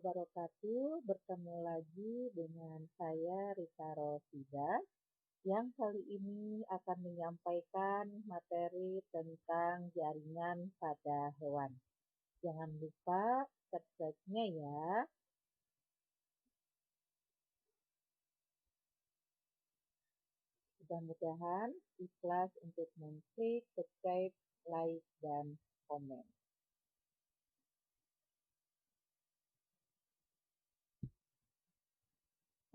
wabarakatuh. Bertemu lagi dengan saya Rita Rosida yang kali ini akan menyampaikan materi tentang jaringan pada hewan. Jangan lupa subscribe-nya ya. Mudah-mudahan ikhlas untuk mengklik subscribe, like, dan komen.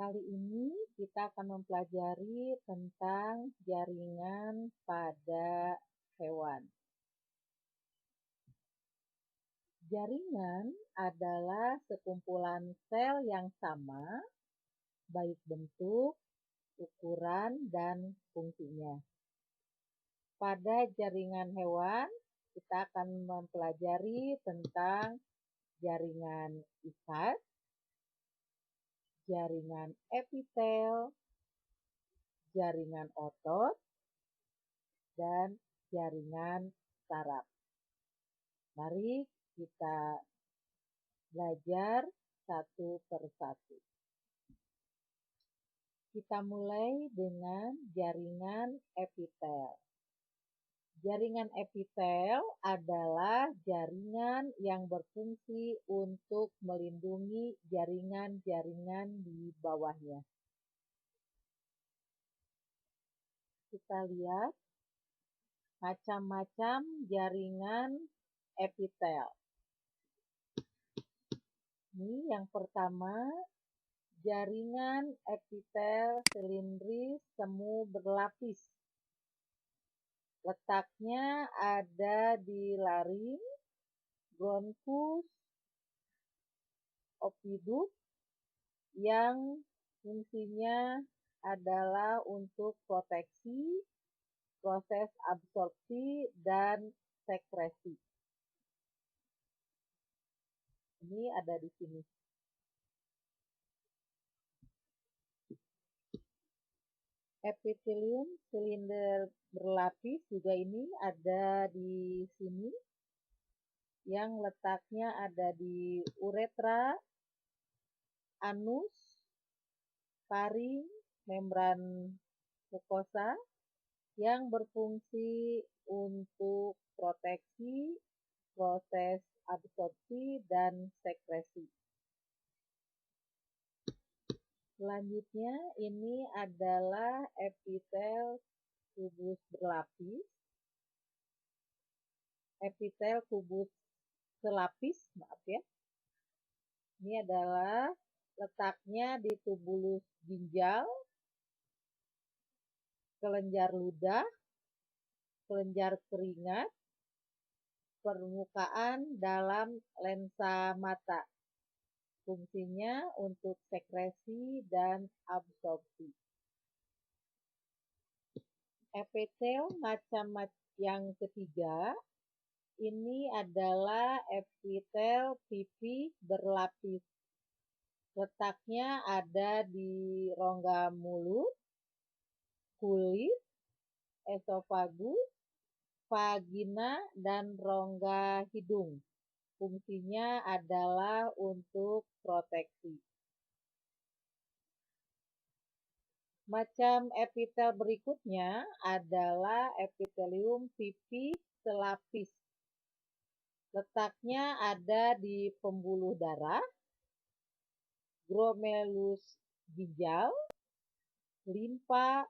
Kali ini kita akan mempelajari tentang jaringan pada hewan. Jaringan adalah sekumpulan sel yang sama, baik bentuk, ukuran, dan fungsinya. Pada jaringan hewan, kita akan mempelajari tentang jaringan ikat, jaringan epitel, jaringan otot, dan jaringan saraf. Mari kita belajar satu persatu. Kita mulai dengan jaringan epitel. Jaringan epitel adalah jaringan yang berfungsi untuk melindungi jaringan-jaringan di bawahnya. Kita lihat macam-macam jaringan epitel. Ini yang pertama, jaringan epitel silindris semu berlapis. Letaknya ada di laring, bronkus, oviduct yang fungsinya adalah untuk proteksi, proses absorpsi, dan sekresi. Ini ada di sini. Epitelium silinder berlapis juga ini ada di sini, yang letaknya ada di uretra, anus, paring, membran mukosa, yang berfungsi untuk proteksi, proses absorpsi, dan sekresi. Selanjutnya ini adalah epitel kubus berlapis. Epitel kubus selapis, maaf ya. Ini adalah letaknya di tubulus ginjal, kelenjar ludah, kelenjar keringat, permukaan dalam lensa mata. Fungsinya untuk sekresi dan absorpsi. Epitel macam yang ketiga, ini adalah epitel pipih berlapis. Letaknya ada di rongga mulut, kulit, esofagus, vagina, dan rongga hidung. Fungsinya adalah untuk proteksi. Macam epitel berikutnya adalah epitelium pipih selapis. Letaknya ada di pembuluh darah, glomerulus ginjal, limpa,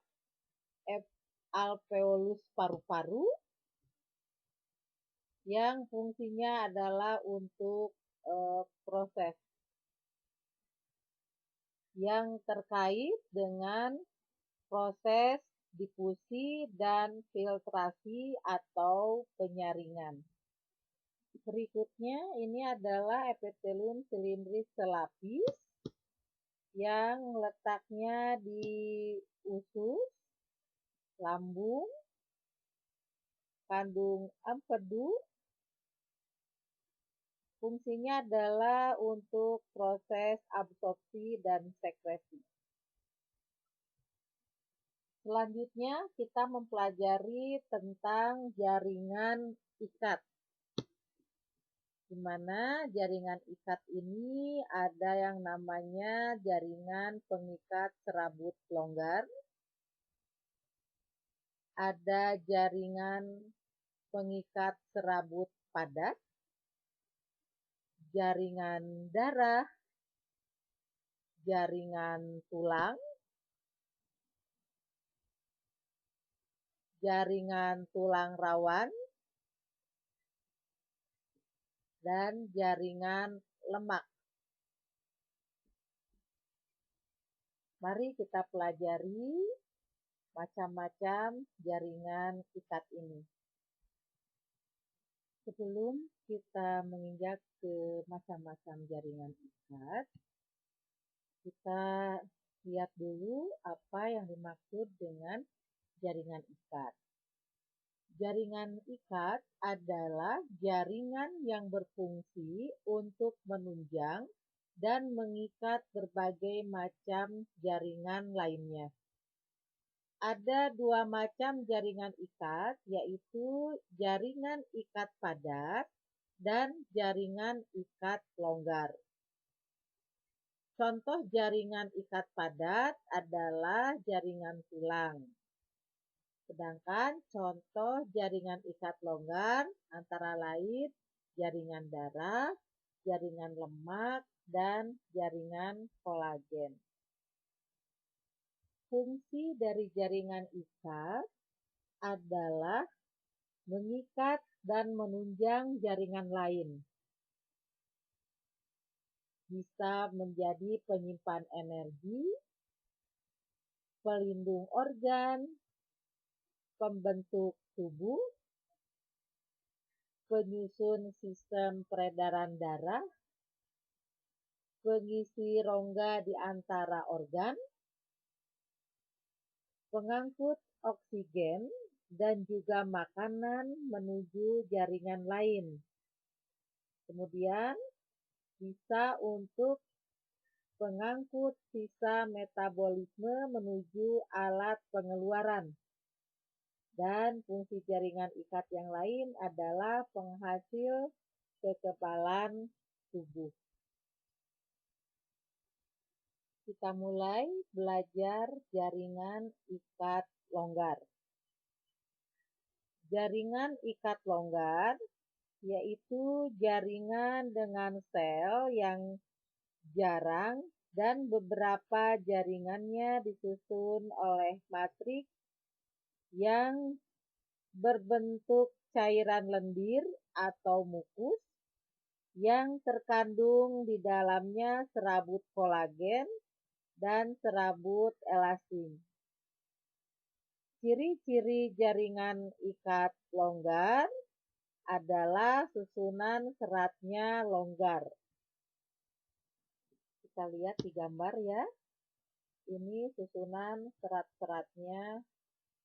alveolus paru-paru, yang fungsinya adalah untuk proses yang terkait dengan proses difusi dan filtrasi atau penyaringan. Berikutnya ini adalah epitelium silindris selapis yang letaknya di usus, lambung, kandung empedu. Fungsinya adalah untuk proses absorpsi dan sekresi. Selanjutnya kita mempelajari tentang jaringan ikat. di mana jaringan ikat ini ada yang namanya jaringan pengikat serabut longgar, ada jaringan pengikat serabut padat, jaringan darah, jaringan tulang, jaringan tulang rawan, dan jaringan lemak. Mari kita pelajari macam-macam jaringan ikat ini. Sebelum kita menginjak ke macam-macam jaringan ikat, kita lihat dulu apa yang dimaksud dengan jaringan ikat. Jaringan ikat adalah jaringan yang berfungsi untuk menunjang dan mengikat berbagai macam jaringan lainnya. Ada dua macam jaringan ikat, yaitu jaringan ikat padat dan jaringan ikat longgar. Contoh jaringan ikat padat adalah jaringan tulang. Sedangkan contoh jaringan ikat longgar antara lain jaringan darah, jaringan lemak, dan jaringan kolagen. Fungsi dari jaringan ikat adalah mengikat dan menunjang jaringan lain. Bisa menjadi penyimpan energi, pelindung organ, pembentuk tubuh, penyusun sistem peredaran darah, pengisi rongga di antara organ, pengangkut oksigen, dan juga makanan menuju jaringan lain. Kemudian bisa untuk pengangkut sisa metabolisme menuju alat pengeluaran. Dan fungsi jaringan ikat yang lain adalah penghasil kekebalan tubuh. Kita mulai belajar jaringan ikat longgar. Jaringan ikat longgar yaitu jaringan dengan sel yang jarang dan beberapa jaringannya disusun oleh matriks yang berbentuk cairan lendir atau mukus yang terkandung di dalamnya serabut kolagen dan serabut elastin. Ciri-ciri jaringan ikat longgar adalah susunan seratnya longgar. Kita lihat di gambar ya. Ini susunan serat-seratnya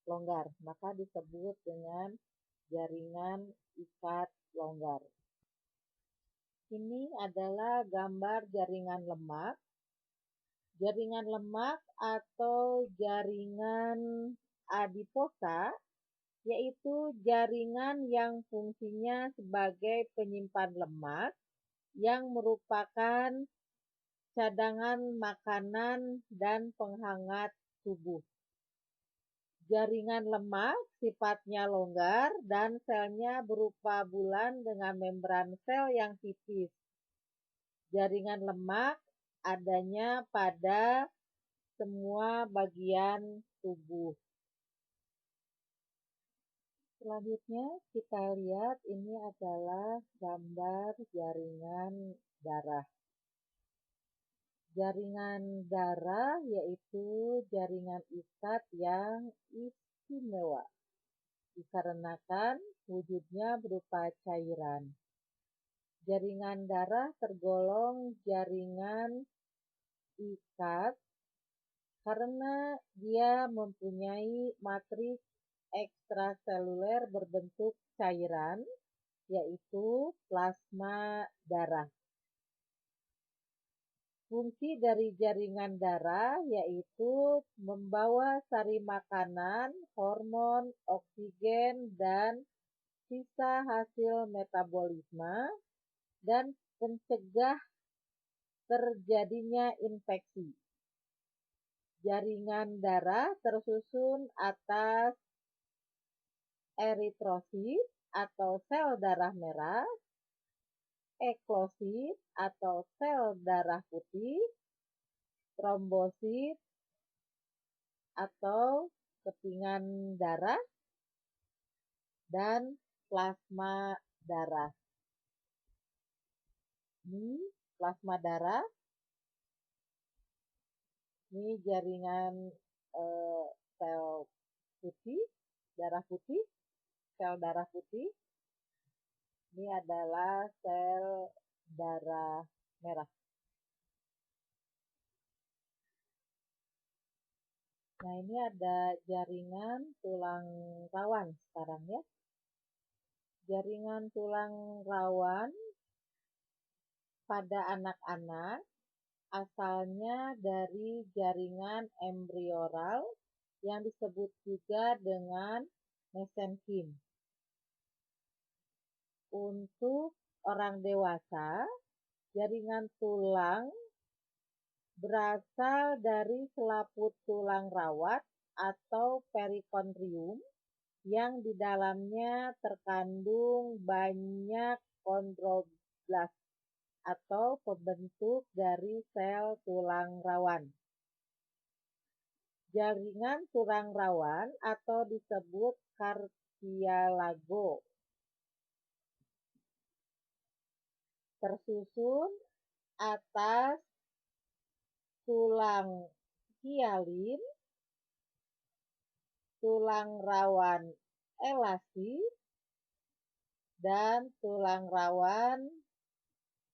longgar, maka disebut dengan jaringan ikat longgar. Ini adalah gambar jaringan lemak. Jaringan lemak atau jaringan adiposa yaitu jaringan yang fungsinya sebagai penyimpan lemak yang merupakan cadangan makanan dan penghangat tubuh. Jaringan lemak sifatnya longgar dan selnya berupa bulan dengan membran sel yang tipis. Jaringan lemak adanya pada semua bagian tubuh. Selanjutnya kita lihat ini adalah gambar jaringan darah. Jaringan darah yaitu jaringan ikat yang istimewa dikarenakan wujudnya berupa cairan. Jaringan darah tergolong jaringan ikat karena dia mempunyai matriks ekstraseluler berbentuk cairan, yaitu plasma darah. Fungsi dari jaringan darah yaitu membawa sari makanan, hormon, oksigen, dan sisa hasil metabolisme dan mencegah terjadinya infeksi. Jaringan darah tersusun atas eritrosit atau sel darah merah, eksosit atau sel darah putih, trombosit atau kepingan darah, dan plasma darah. Ini plasma darah. Ini jaringan sel putih, darah putih, sel darah putih. Ini adalah sel darah merah. Nah, ini ada jaringan tulang rawan sekarang ya. Jaringan tulang rawan pada anak-anak asalnya dari jaringan embryoral yang disebut juga dengan mesenkim. Untuk orang dewasa, jaringan tulang berasal dari selaput tulang rawat atau perikondrium yang di dalamnya terkandung banyak kondroblas atau pembentuk dari sel tulang rawan. Jaringan tulang rawan atau disebut cartílago tersusun atas tulang hialin, tulang rawan elastis, dan tulang rawan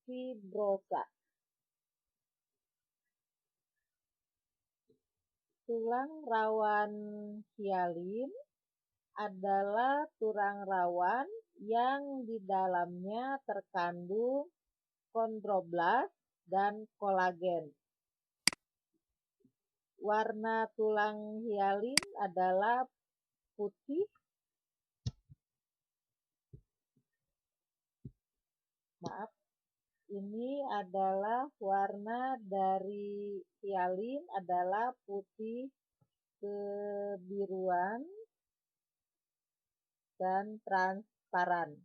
fibrosa. Tulang rawan hialin adalah tulang rawan yang di dalamnya terkandung kondroblas dan kolagen. Warna tulang hialin adalah putih, ini adalah warna dari hialin adalah putih kebiruan dan transparan.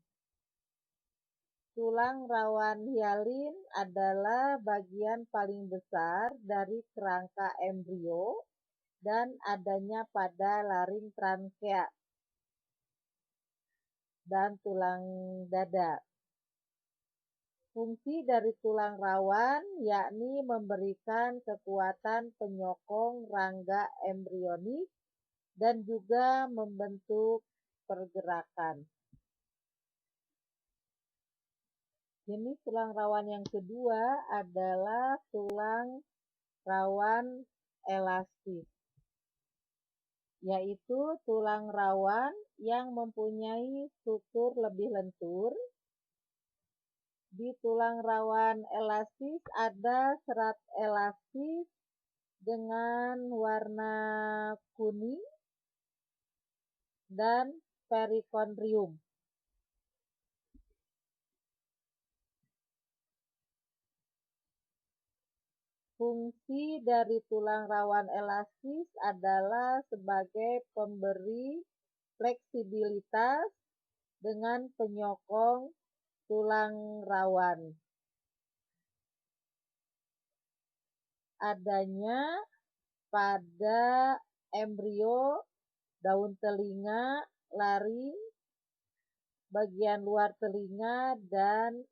Tulang rawan hialin adalah bagian paling besar dari kerangka embrio dan adanya pada laring trankea dan tulang dada. Fungsi dari tulang rawan yakni memberikan kekuatan penyokong rangga embrionik dan juga membentuk pergerakan. Jenis tulang rawan yang kedua adalah tulang rawan elastis, yaitu tulang rawan yang mempunyai struktur lebih lentur. Di tulang rawan elastis ada serat elastis dengan warna kuning dan perikondrium. Fungsi dari tulang rawan elastis adalah sebagai pemberi fleksibilitas dengan penyokong tulang rawan. Adanya pada embrio, daun telinga, laring, bagian luar telinga, dan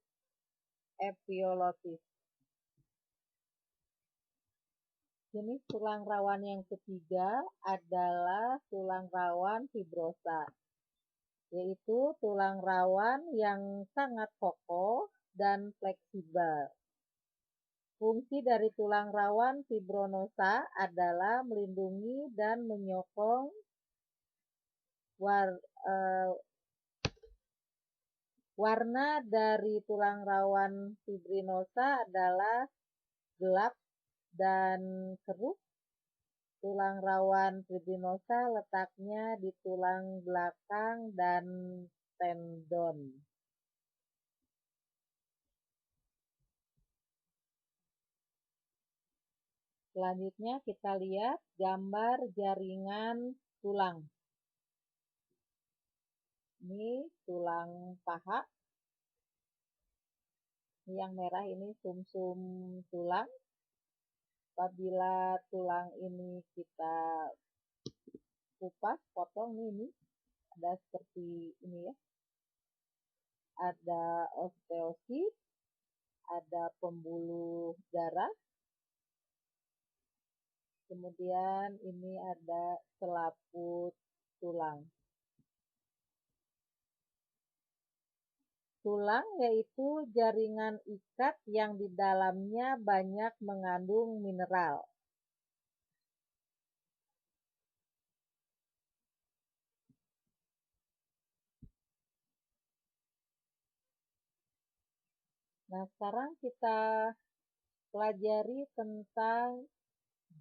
epilotis. Jenis tulang rawan yang ketiga adalah tulang rawan fibrosa, yaitu tulang rawan yang sangat kokoh dan fleksibel. Fungsi dari tulang rawan fibronosa adalah melindungi dan menyokong warna dari tulang rawan fibrinosa adalah gelap dan keruh. Tulang rawan fibrinosa letaknya di tulang belakang dan tendon. Selanjutnya kita lihat gambar jaringan tulang. Ini tulang paha. Yang merah ini sumsum tulang. Apabila tulang ini kita kupas, potong ini ada seperti ini ya. Ada osteosit, ada pembuluh darah. Kemudian ini ada selaput tulang. Tulang yaitu jaringan ikat yang di dalamnya banyak mengandung mineral. Nah, sekarang kita pelajari tentang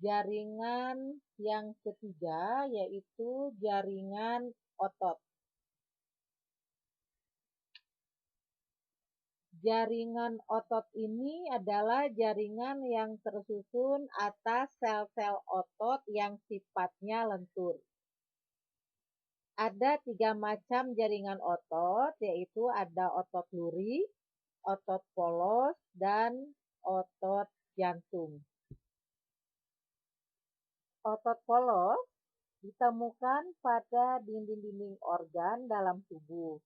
jaringan yang ketiga, yaitu jaringan otot. Jaringan otot ini adalah jaringan yang tersusun atas sel-sel otot yang sifatnya lentur. Ada 3 macam jaringan otot, yaitu ada otot lurik, otot polos, dan otot jantung. Otot polos ditemukan pada dinding-dinding organ dalam tubuh.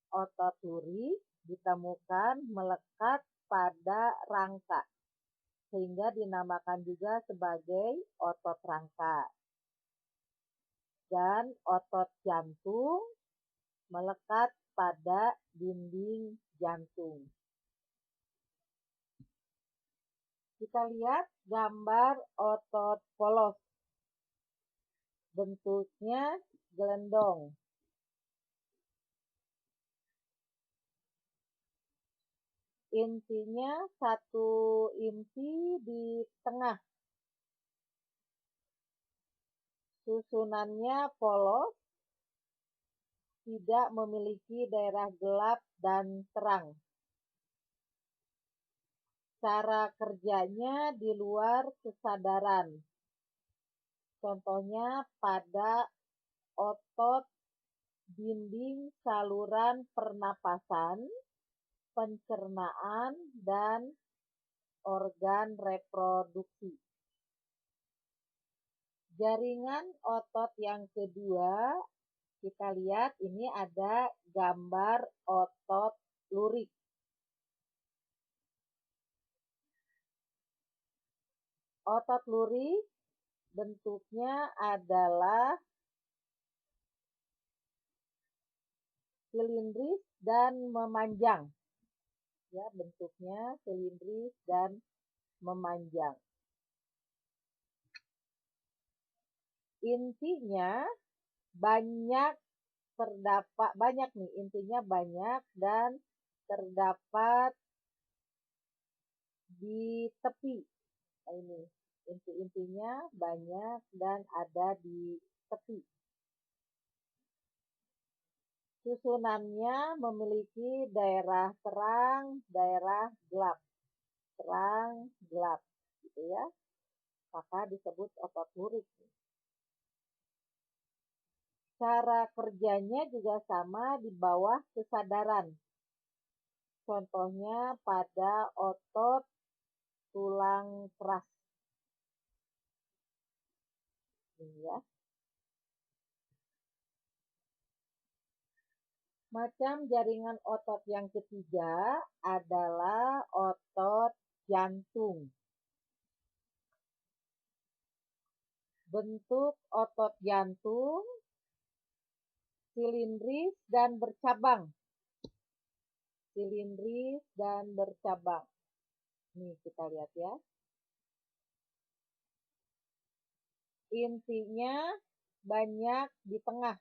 Otot lurik ditemukan melekat pada rangka, sehingga dinamakan juga sebagai otot rangka. Dan otot jantung melekat pada dinding jantung. Kita lihat gambar otot polos. Bentuknya gelendong. Intinya satu inti di tengah. Susunannya polos, tidak memiliki daerah gelap dan terang. Cara kerjanya di luar kesadaran. Contohnya pada otot dinding saluran pernapasan, pencernaan, dan organ reproduksi. Jaringan otot yang kedua, kita lihat ini ada gambar otot lurik. Otot lurik bentuknya adalah silindris dan memanjang. Ya, bentuknya silindris dan memanjang. Intinya banyak dan terdapat di tepi. Nah, ini inti-intinya banyak dan ada di tepi. Susunannya memiliki daerah terang, daerah gelap. Terang, gelap, gitu ya. Maka disebut otot lurik. Cara kerjanya juga sama di bawah kesadaran. Contohnya pada otot tulang keras. Ini ya. Macam jaringan otot yang ketiga adalah otot jantung. Bentuk otot jantung silindris dan bercabang. Silindris dan bercabang. Nih kita lihat ya. Intinya banyak di tengah.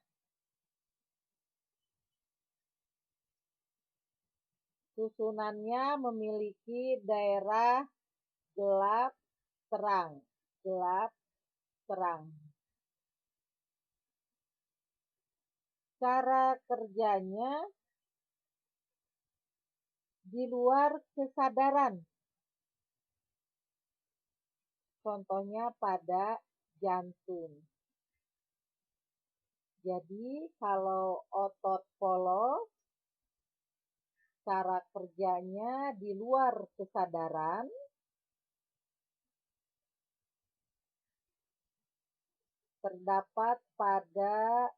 Susunannya memiliki daerah gelap, terang. Gelap, terang. Cara kerjanya di luar kesadaran. Contohnya pada jantung. Jadi kalau otot polos, cara kerjanya di luar kesadaran, terdapat pada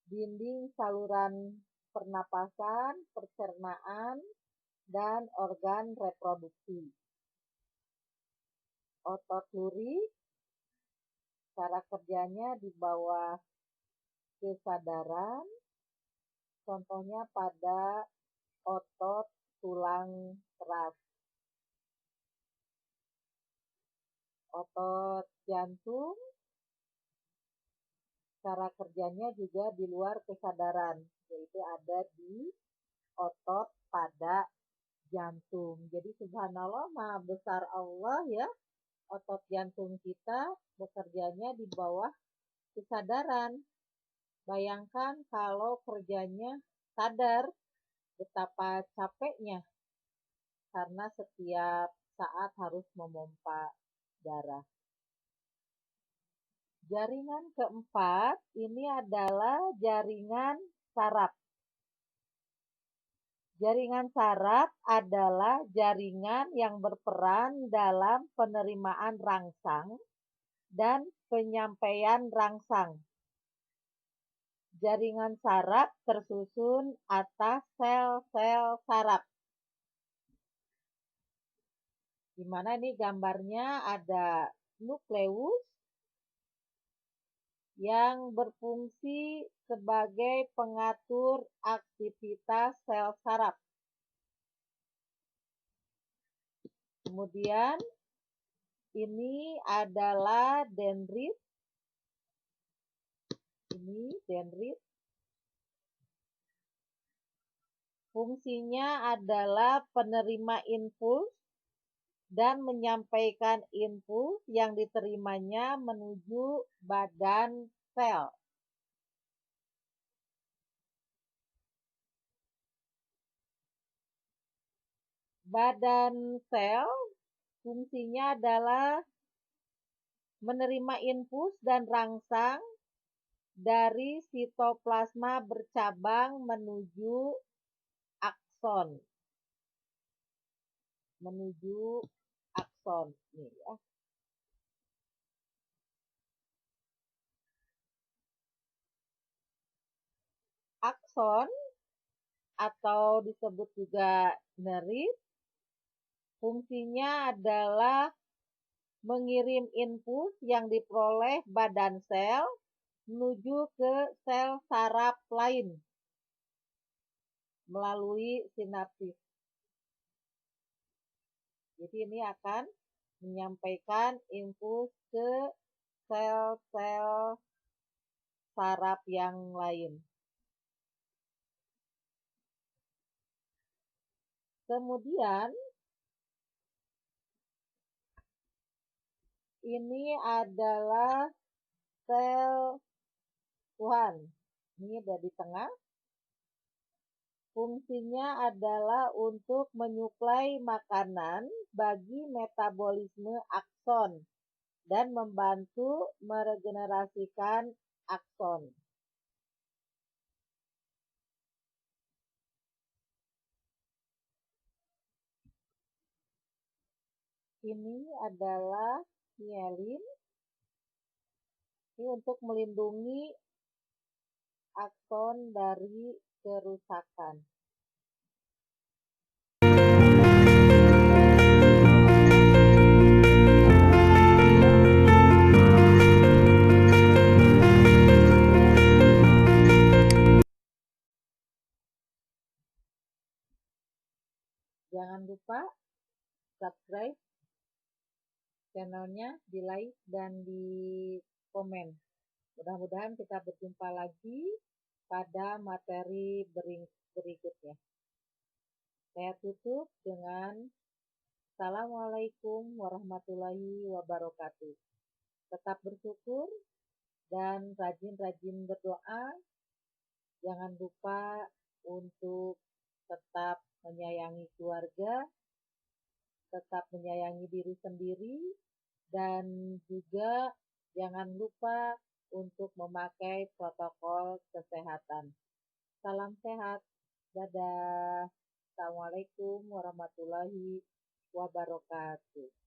dinding saluran pernapasan, pencernaan, dan organ reproduksi. Otot lurik, cara kerjanya di bawah kesadaran, contohnya pada otot tulang keras. Otot jantung, cara kerjanya juga di luar kesadaran, yaitu ada di otot pada jantung. Jadi subhanallah, maha besar Allah ya, otot jantung kita bekerjanya di bawah kesadaran. Bayangkan kalau kerjanya sadar, betapa capeknya karena setiap saat harus memompa darah. Jaringan keempat ini adalah jaringan saraf. Jaringan saraf adalah jaringan yang berperan dalam penerimaan rangsang dan penyampaian rangsang. Jaringan saraf tersusun atas sel-sel saraf. Di mana ini gambarnya ada nukleus yang berfungsi sebagai pengatur aktivitas sel saraf. Kemudian ini adalah dendrit. Ini dendrit. Fungsinya adalah penerima impuls dan menyampaikan impuls yang diterimanya menuju badan sel. Badan sel fungsinya adalah menerima impuls dan rangsang dari sitoplasma bercabang menuju akson. Nih ya. Akson atau disebut juga nerit, fungsinya adalah mengirim impuls yang diperoleh badan sel menuju ke sel saraf lain melalui sinapsis. Jadi ini akan menyampaikan impuls ke sel-sel saraf yang lain. Kemudian ini adalah sel Tuhan. Ini ada di tengah. Fungsinya adalah untuk menyuplai makanan bagi metabolisme akson dan membantu meregenerasikan akson. Ini adalah myelin. Ini untuk melindungi akson dari kerusakan. Jangan lupa subscribe channelnya, di like dan di komen. Mudah-mudahan kita berjumpa lagi pada materi berikutnya. Saya tutup dengan Assalamualaikum warahmatullahi wabarakatuh. Tetap bersyukur dan rajin-rajin berdoa. Jangan lupa untuk tetap menyayangi keluarga, tetap menyayangi diri sendiri, dan juga jangan lupa untuk memakai protokol kesehatan. Salam sehat. Dadah. Assalamualaikum warahmatullahi wabarakatuh.